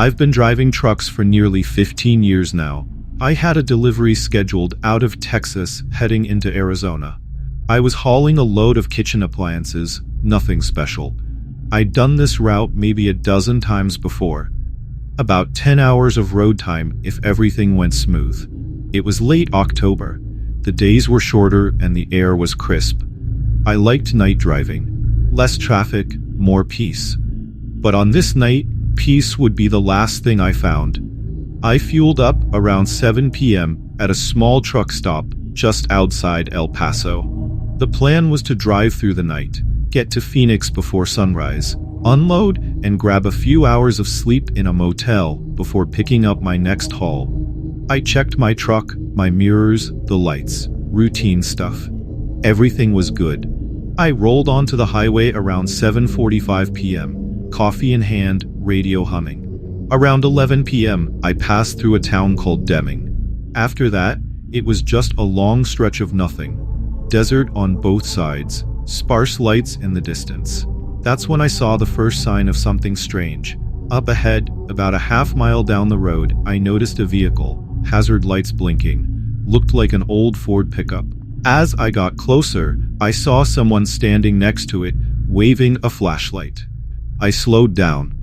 I've been driving trucks for nearly 15 years now. I had a delivery scheduled out of Texas heading into Arizona. I was hauling a load of kitchen appliances, nothing special. I'd done this route maybe a dozen times before. About 10 hours of road time if everything went smooth. It was late October. The days were shorter and the air was crisp. I liked night driving. Less traffic, more peace. But on this night, peace would be the last thing I found. I fueled up around 7 p.m. at a small truck stop just outside El Paso. The plan was to drive through the night, get to Phoenix before sunrise, unload, and grab a few hours of sleep in a motel before picking up my next haul. I checked my truck, my mirrors, the lights, routine stuff. Everything was good. I rolled onto the highway around 7:45 p.m., coffee in hand, radio humming. Around 11 p.m., I passed through a town called Deming. After that, it was just a long stretch of nothing. Desert on both sides, sparse lights in the distance. That's when I saw the first sign of something strange. Up ahead, about a half-mile down the road, I noticed a vehicle, hazard lights blinking. Looked like an old Ford pickup. As I got closer, I saw someone standing next to it, waving a flashlight. I slowed down.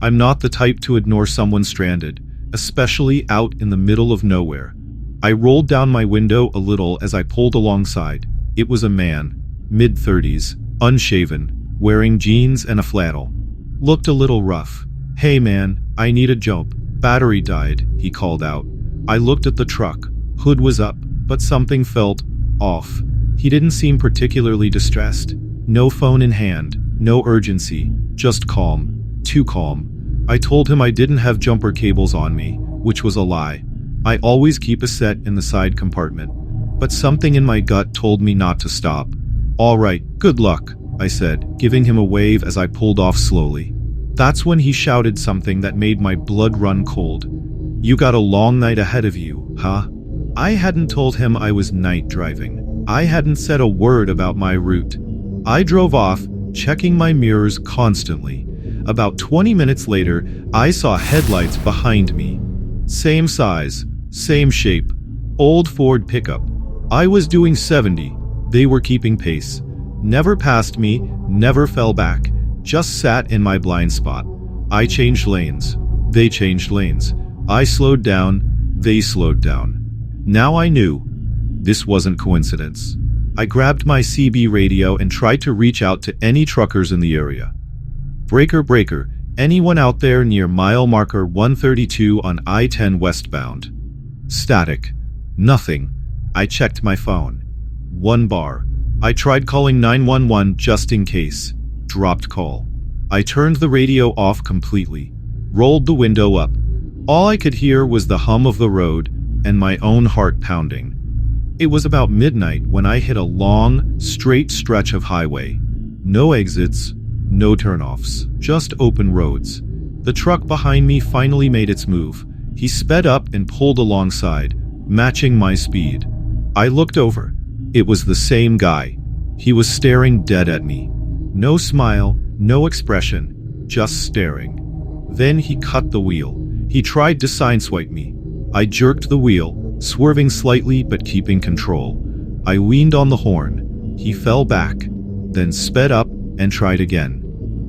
I'm not the type to ignore someone stranded, especially out in the middle of nowhere. I rolled down my window a little as I pulled alongside. It was a man, mid-30s, unshaven, wearing jeans and a flannel. Looked a little rough. "Hey man, I need a jump. Battery died," he called out. I looked at the truck. Hood was up, but something felt off. He didn't seem particularly distressed. No phone in hand, no urgency, just calm. Too calm. I told him I didn't have jumper cables on me, which was a lie. I always keep a set in the side compartment. But something in my gut told me not to stop. "All right, good luck," I said, giving him a wave as I pulled off slowly. That's when he shouted something that made my blood run cold. "You got a long night ahead of you, huh?" I hadn't told him I was night driving. I hadn't said a word about my route. I drove off, checking my mirrors constantly. About 20 minutes later, I saw headlights behind me. Same size, same shape, old Ford pickup. I was doing 70. They were keeping pace. Never passed me, never fell back, just sat in my blind spot. I changed lanes. They changed lanes. I slowed down. They slowed down. Now I knew. This wasn't coincidence. I grabbed my CB radio and tried to reach out to any truckers in the area. "Breaker, breaker, anyone out there near mile marker 132 on I-10 westbound?" Static. Nothing. I checked my phone. 1 bar. I tried calling 911 just in case. Dropped call. I turned the radio off completely. Rolled the window up. All I could hear was the hum of the road and my own heart pounding. It was about midnight when I hit a long, straight stretch of highway. No exits, no turnoffs, just open roads. The truck behind me finally made its move. He sped up and pulled alongside, matching my speed. I looked over. It was the same guy. He was staring dead at me. No smile, no expression, just staring. Then he cut the wheel. He tried to sideswipe me. I jerked the wheel, swerving slightly but keeping control. I leaned on the horn. He fell back, then sped up and tried again.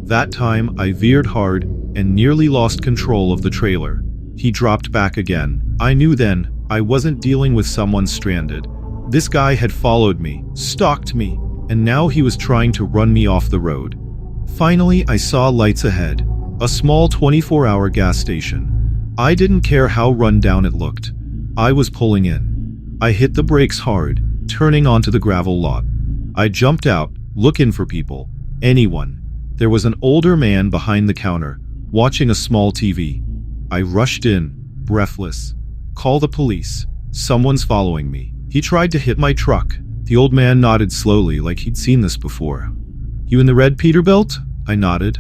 That time I veered hard and nearly lost control of the trailer. He dropped back again. I knew then I wasn't dealing with someone stranded. This guy had followed me, stalked me, and now he was trying to run me off the road. Finally, I saw lights ahead. A small 24-hour gas station. I didn't care how run down it looked. I was pulling in. I hit the brakes hard, turning onto the gravel lot. I jumped out, looking for people. Anyone. There was an older man behind the counter, watching a small TV. I rushed in, breathless. "Call the police. Someone's following me." He tried to hit my truck. The old man nodded slowly like he'd seen this before. "You in the red Peterbilt?" I nodded.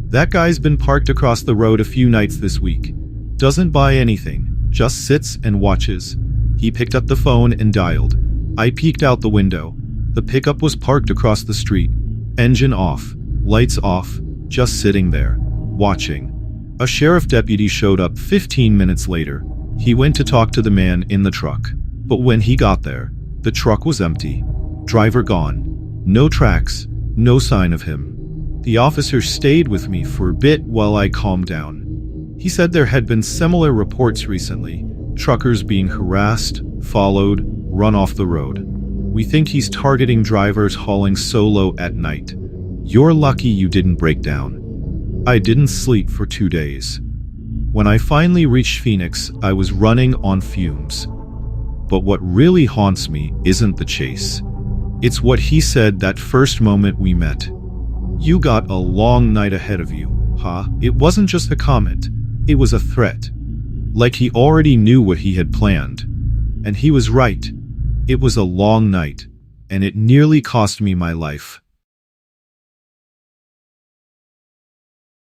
"That guy's been parked across the road a few nights this week. Doesn't buy anything, just sits and watches." He picked up the phone and dialed. I peeked out the window. The pickup was parked across the street. Engine off, lights off, just sitting there, watching. A sheriff deputy showed up 15 minutes later. He went to talk to the man in the truck. But when he got there, the truck was empty. Driver gone. No tracks, no sign of him. The officer stayed with me for a bit while I calmed down. He said there had been similar reports recently, truckers being harassed, followed, run off the road. We think he's targeting drivers hauling solo at night. You're lucky you didn't break down. I didn't sleep for 2 days. When I finally reached Phoenix, I was running on fumes. But what really haunts me isn't the chase. It's what he said that first moment we met. You got a long night ahead of you, huh? It wasn't just a comment. It was a threat. Like he already knew what he had planned. And he was right. It was a long night, and it nearly cost me my life.